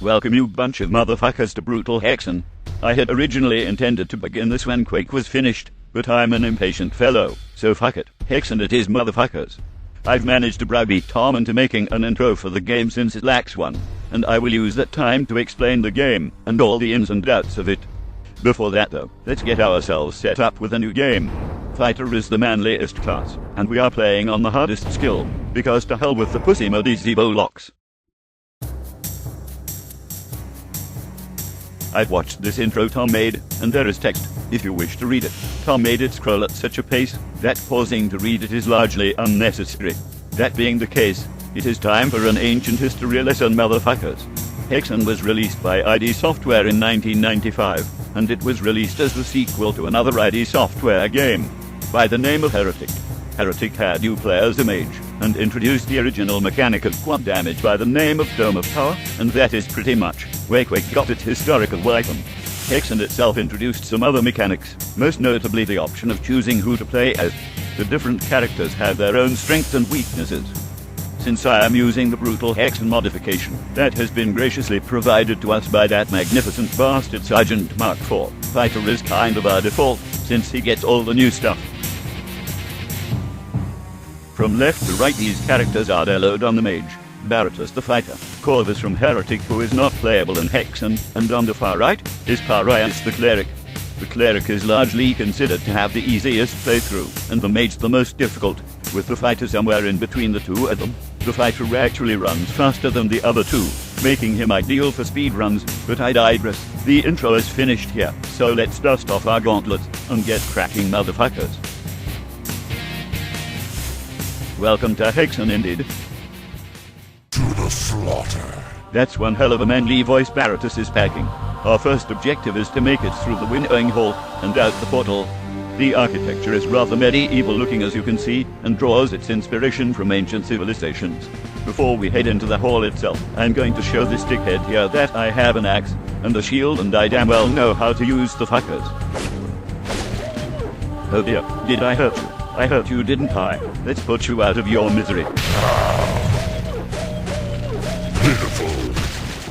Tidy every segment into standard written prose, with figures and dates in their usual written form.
Welcome you bunch of motherfuckers to Brutal Hexen. I had originally intended to begin this when Quake was finished, but I'm an impatient fellow, so fuck it, Hexen it is motherfuckers. I've managed to browbeat Tom into making an intro for the game since it lacks one, and I will use that time to explain the game, and all the ins and outs of it. Before that though, let's get ourselves set up with a new game. Fighter is the manliest class, and we are playing on the hardest skill, because to hell with the pussy mode easy locks. I've watched this intro Tom made, and there is text, if you wish to read it. Tom made it scroll at such a pace, that pausing to read it is largely unnecessary. That being the case, it is time for an ancient history lesson motherfuckers. HEXEN was released by ID Software in 1995, and it was released as the sequel to another ID Software game, by the name of Heretic. Heretic had you play as a mage, and introduced the original mechanic of quad damage by the name of Dome of Power, and that is pretty much where Quake got its historical weapon. HEXEN itself introduced some other mechanics, most notably the option of choosing who to play as. The different characters have their own strengths and weaknesses. Since I am using the Brutal Hexen modification, that has been graciously provided to us by that magnificent bastard Sergeant Mark IV, Fighter is kind of our default, since he gets all the new stuff. From left to right these characters are deload on the mage, Baratus the fighter, Corvus from Heretic who is not playable in HEXEN, and on the far right is Parias the cleric. The cleric is largely considered to have the easiest playthrough, and the mage the most difficult, with the fighter somewhere in between the two of them. The fighter actually runs faster than the other two, making him ideal for speedruns, but I digress. The intro is finished here, so let's dust off our gauntlets and get cracking motherfuckers. Welcome to HEXEN indeed. To the slaughter. That's one hell of a manly voice Baratus is packing. Our first objective is to make it through the winnowing hole and out the portal. The architecture is rather medieval looking as you can see, and draws its inspiration from ancient civilizations. Before we head into the hall itself, I'm going to show this dickhead here that I have an axe and a shield, and I damn well know how to use the fuckers. Oh dear, did I hurt you? I hurt you, didn't I? Let's put you out of your misery. Pitiful.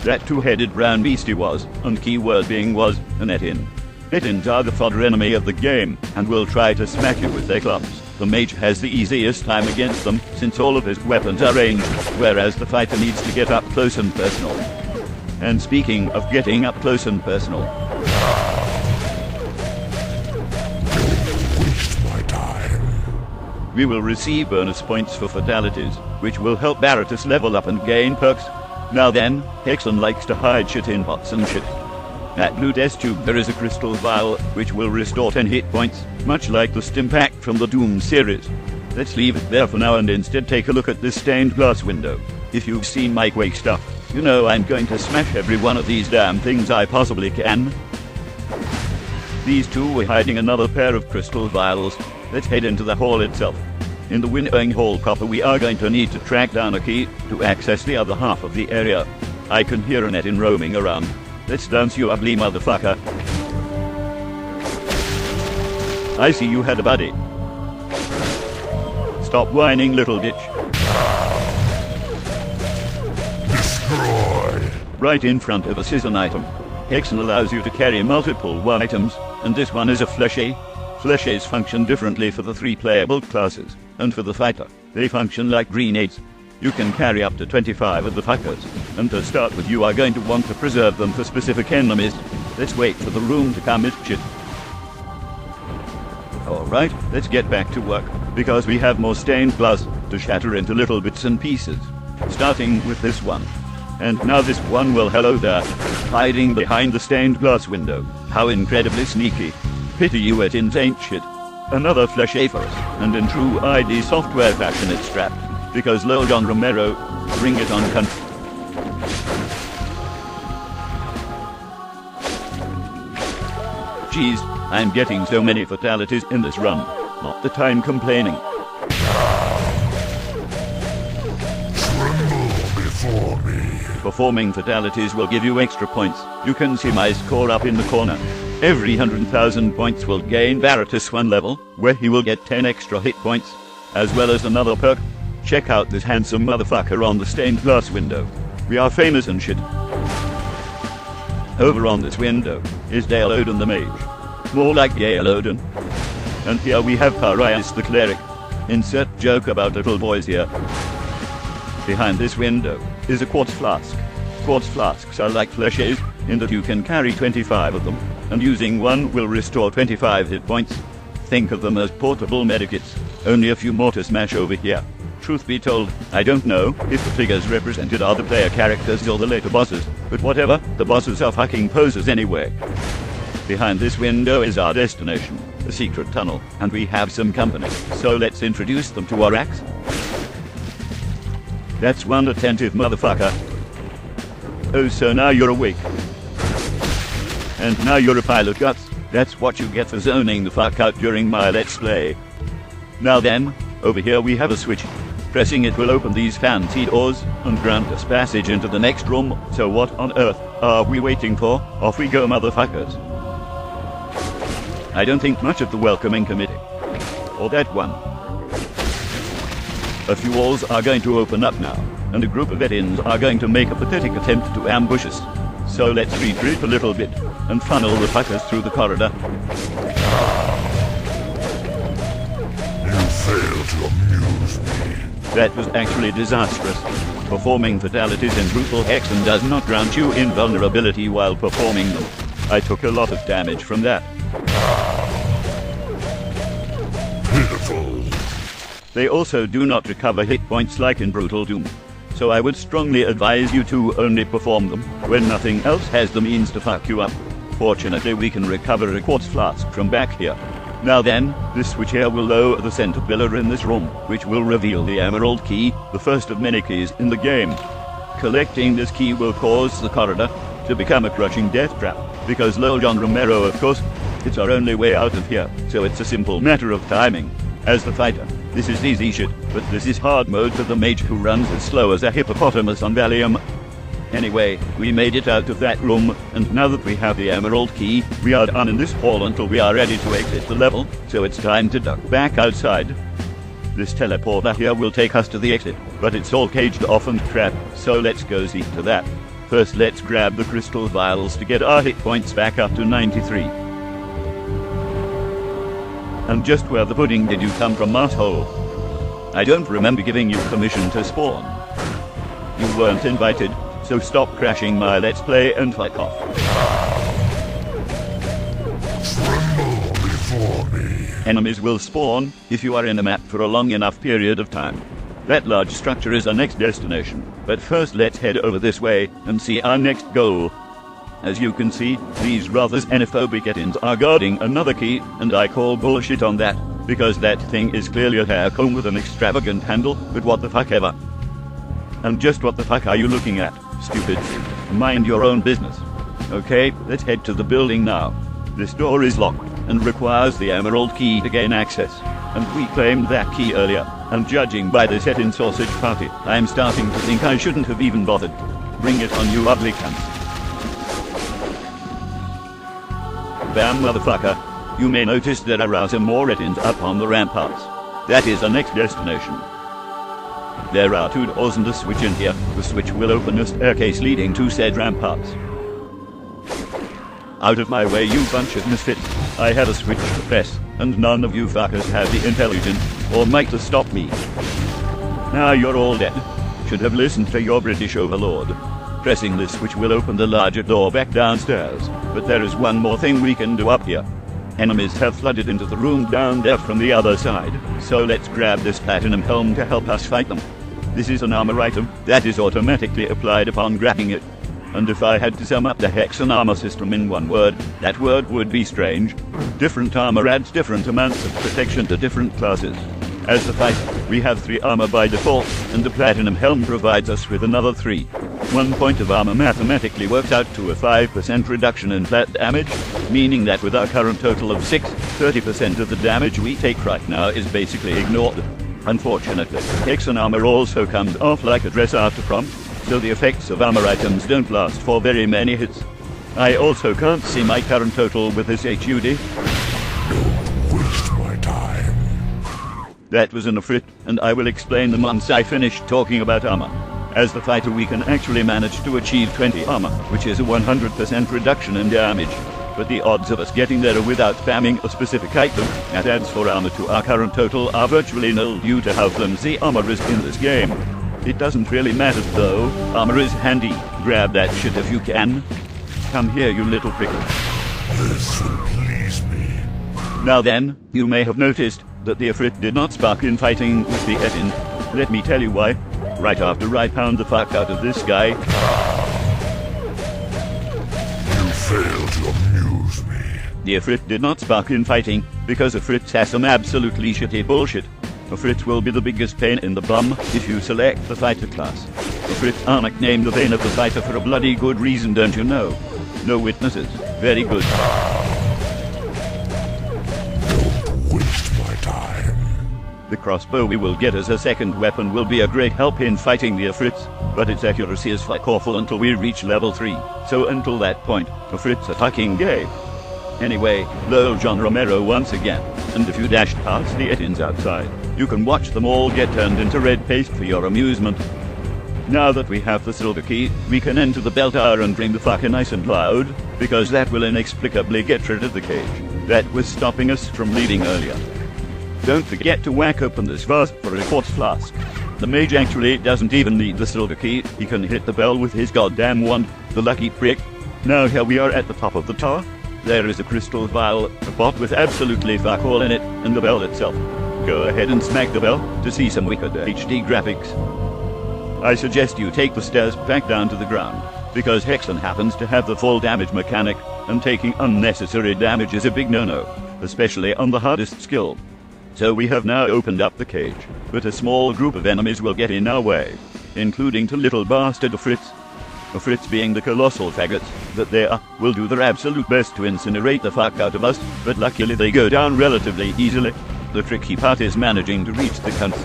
That two-headed brown beastie was, and keyword being was, an Etin. Etins are the fodder enemy of the game, and will try to smack you with their clubs. The mage has the easiest time against them, since all of his weapons are ranged, whereas the fighter needs to get up close and personal. And speaking of getting up close and personal, Waste my time. we will receive bonus points for fatalities, which will help Baratus level up and gain perks. Now then, HEXEN likes to hide shit in pots and shit. At blue test tube there is a crystal vial, which will restore 10 hit points, much like the stim pack from the Doom series. Let's leave it there for now and instead take a look at this stained glass window. If you've seen my Quake stuff, you know I'm going to smash every one of these damn things I possibly can. These two were hiding another pair of crystal vials. Let's head into the hall itself. In the winnowing hall proper we are going to need to track down a key to access the other half of the area. I can hear an Etin roaming around. Let's dance you ugly motherfucker. I see you had a buddy. Stop whining, little ditch. Destroy. Right in front of us is an item. HEXEN allows you to carry multiple items, and this one is a fleshy. Fleshies function differently for the three playable classes, and for the fighter, they function like grenades. You can carry up to 25 of the fuckers, and to start with you are going to want to preserve them for specific enemies. Let's wait for the room to come shit. Alright, let's get back to work, because we have more stained glass to shatter into little bits and pieces. Starting with this one. And now this one, well hello there, hiding behind the stained glass window. How incredibly sneaky. Pity you Etins ain't shit. Another fleshy for us, and in true ID Software fashion it's strapped, because Lord John Romero, bring it on cunt. Jeez, I'm getting so many fatalities in this run. Not the time complaining. Tremble before me. Performing fatalities will give you extra points. You can see my score up in the corner. Every 100,000 points will gain Baratus 1 level, where he will get 10 extra hit points, as well as another perk. Check out this handsome motherfucker on the stained glass window. We are famous and shit. Over on this window is Dale Odin the Mage. More like Gale Odin. And here we have Parias the Cleric. Insert joke about little boys here. Behind this window is a quartz flask. Quartz flasks are like flèches, in that you can carry 25 of them, and using one will restore 25 hit points. Think of them as portable medikits, only a few more to smash over here. Truth be told, I don't know if the figures represented are the player characters or the later bosses, but whatever, the bosses are fucking posers anyway. Behind this window is our destination, a secret tunnel, and we have some company, so let's introduce them to Orax. That's one attentive motherfucker. Oh, so now you're awake. And now you're a pile of guts. That's what you get for zoning the fuck out during my let's play. Now then, over here we have a switch. Pressing it will open these fancy doors and grant us passage into the next room. So what on earth are we waiting for? Off we go, motherfuckers. I don't think much of the welcoming committee. Or that one. A few walls are going to open up now, and a group of veterans are going to make a pathetic attempt to ambush us. So let's retreat a little bit and funnel the fuckers through the corridor. You fail to amuse me. That was actually disastrous. Performing fatalities in brutal HEXEN does not grant you invulnerability while performing them. I took a lot of damage from that. Pitiful. They also do not recover hit points like in Brutal Doom. So I would strongly advise you to only perform them when nothing else has the means to fuck you up. Fortunately, we can recover a quartz flask from back here. Now then, this switch here will lower the center pillar in this room, which will reveal the Emerald Key, the first of many keys in the game. Collecting this key will cause the corridor to become a crushing death trap, because Lol John Romero, of course, it's our only way out of here, so it's a simple matter of timing. As the fighter, this is easy shit, but this is hard mode for the mage who runs as slow as a hippopotamus on Valium. Anyway, we made it out of that room, and now that we have the Emerald Key, we are done in this hall until we are ready to exit the level, so it's time to duck back outside. This teleporter here will take us to the exit, but it's all caged off and crap, so let's go see to that. First, let's grab the crystal vials to get our hit points back up to 93. And just where the pudding did you come from, asshole? I don't remember giving you permission to spawn. You weren't invited, so stop crashing my let's play and fuck off. Tremble before me. Enemies will spawn if you are in a map for a long enough period of time. That large structure is our next destination, but first let's head over this way and see our next goal. As you can see, these rather xenophobic etins are guarding another key, and I call bullshit on that, because that thing is clearly a hair comb with an extravagant handle, but what the fuck ever. And just what the fuck are you looking at, stupid? Mind your own business. Okay, let's head to the building now. This door is locked, and requires the Emerald Key to gain access. And we claimed that key earlier, and judging by this etin sausage party, I'm starting to think I shouldn't have even bothered. Bring it on, you ugly cunts. Bam, motherfucker. You may notice there are some more etins up on the ramparts. That is our next destination. There are 2 doors and a switch in here. The switch will open a staircase leading to said ramparts. Out of my way, you bunch of misfits. I have a switch to press, and none of you fuckers have the intelligence or might to stop me. Now you're all dead. Should have listened to your British overlord. Pressing this switch will open the larger door back downstairs, but there is one more thing we can do up here. Enemies have flooded into the room down there from the other side, so let's grab this platinum helm to help us fight them. This is an armor item that is automatically applied upon grabbing it. And if I had to sum up the HEXEN armor system in one word, that word would be strange. Different armor adds different amounts of protection to different classes. As a fighter, we have 3 armor by default, and the platinum helm provides us with another 3. 1 point of armor mathematically works out to a 5% reduction in flat damage, meaning that with our current total of 6, 30% of the damage we take right now is basically ignored. Unfortunately, HEXEN armor also comes off like a dress after prompt, so the effects of armor items don't last for very many hits. I also can't see my current total with this HUD. Don't waste my time. That was an affrit, and I will explain them once I finish talking about armor. As the fighter we can actually manage to achieve 20 armor, which is a 100% reduction in damage. But the odds of us getting there without spamming a specific item that adds 4 armor to our current total are virtually nil due to how flimsy armor is in this game. It doesn't really matter though, armor is handy. Grab that shit if you can. Come here, you little prick. This will please me. Now then, you may have noticed that the Ifrit did not spark in fighting with the HEXEN. Let me tell you why. Right after I pound the fuck out of this guy. You fail to amuse me. The Ifrit did not spark in fighting because Ifrits has some absolutely shitty bullshit. Ifrits will be the biggest pain in the bum if you select the fighter class. Ifrits are nicknamed the vein of the fighter for a bloody good reason, don't you know? No witnesses. Very good. Don't waste my time. The crossbow we will get as a second weapon will be a great help in fighting the Ifrits, but its accuracy is fuck awful until we reach level 3. So until that point, Ifrits are fucking gay. Anyway, Lowell John Romero once again, and if you dash past the HEXENs outside, you can watch them all get turned into red paste for your amusement. Now that we have the silver key, we can enter the bell tower and ring the fucking nice and loud, because that will inexplicably get rid of the cage that was stopping us from leaving earlier. Don't forget to whack open this vase for a quartz flask. The mage actually doesn't even need the silver key, he can hit the bell with his goddamn wand, the lucky prick. Now here we are at the top of the tower. There is a crystal vial, a pot with absolutely fuck all in it, and the bell itself. Go ahead and smack the bell to see some wicked HD graphics. I suggest you take the stairs back down to the ground, because HEXEN happens to have the full damage mechanic, and taking unnecessary damage is a big no-no, especially on the hardest skill. So we have now opened up the cage, but a small group of enemies will get in our way, including two little bastard Ifrits. Ifrits being the colossal faggots that they are, will do their absolute best to incinerate the fuck out of us, but luckily they go down relatively easily. The tricky part is managing to reach the cunts.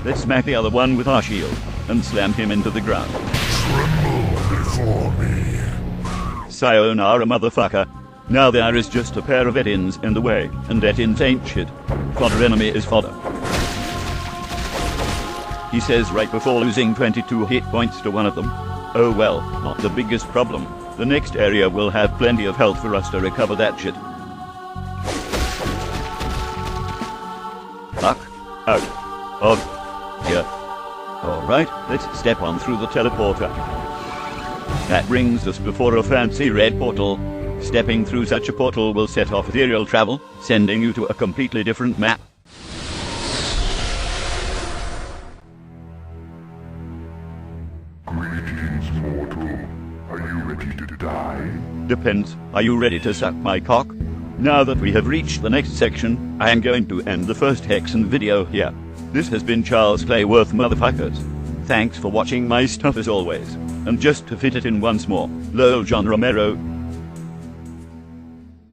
Let's smack the other one with our shield, and slam him into the ground. Tremble before me. Sayonara, motherfucker. Now there is just a pair of HEXENs in the way, and HEXENs ain't shit. Fodder enemy is fodder. He says right before losing 22 hit points to one of them. Oh well, not the biggest problem. The next area will have plenty of health for us to recover that shit. Fuck out of here. Alright, let's step on through the teleporter. That brings us before a fancy red portal. Stepping through such a portal will set off ethereal travel, sending you to a completely different map. Greetings, mortal. Are you ready to die? Depends. Are you ready to suck my cock? Now that we have reached the next section, I am going to end the first HEXEN video here. This has been Charles Clayworth, motherfuckers. Thanks for watching my stuff as always. And just to fit it in once more, Lowell John Romero,